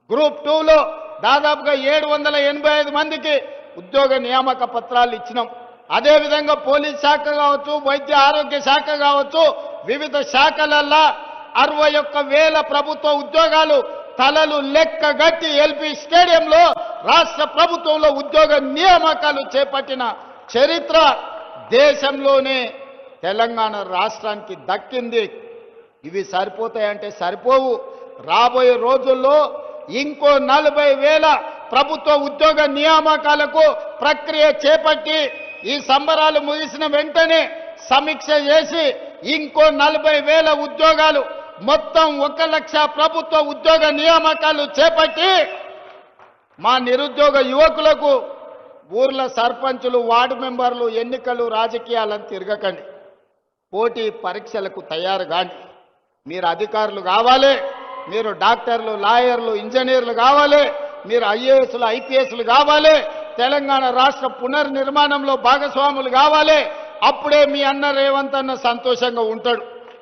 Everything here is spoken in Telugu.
గ్రూప్ 2లో దాదాపుగా 785 మందికి ఉద్యోగ నియామక పత్రాలు ఇచ్చినాం. అదేవిధంగా పోలీస్ శాఖ కావచ్చు, వైద్య ఆరోగ్య శాఖ కావచ్చు, వివిధ శాఖలల్లో 61,000 ప్రభుత్వ ఉద్యోగాలు తలలు లెక్కగట్టి ఎల్పి స్టేడియంలో రాష్ట్ర ప్రభుత్వంలో ఉద్యోగ నియామకాలు చేపట్టిన చరిత్ర దేశంలోనే తెలంగాణ రాష్ట్రానికి దక్కింది. ఇవి సరిపోతాయంటే సరిపోవు. రాబోయే రోజుల్లో ఇంకో 40,000 ప్రభుత్వ ఉద్యోగ నియామకాలకు ప్రక్రియ చేపట్టి ఈ సంబరాలు ముగిసిన వెంటనే సమీక్ష చేసి ఇంకో 40,000 ఉద్యోగాలు మొత్తం 1,00,000 ప్రభుత్వ ఉద్యోగ నియామకాలు చేపట్టి మా నిరుద్యోగ యువకులకు ఊర్ల సర్పంచులు, వార్డు మెంబర్లు, ఎన్నికలు, రాజకీయాలను తిరగకండి. పోటీ పరీక్షలకు తయారు కాండి. మీరు అధికారులు కావాలి, మీరు డాక్టర్లు, లాయర్లు, ఇంజనీర్లు కావాలి, మీరు ఐఏఎస్లు, ఐపీఎస్లు కావాలి, తెలంగాణ రాష్ట్ర పునర్నిర్మాణంలో భాగస్వాములు కావాలి. అప్పుడే మీ అన్న రేవంత్ అన్న సంతోషంగా ఉంటాడు.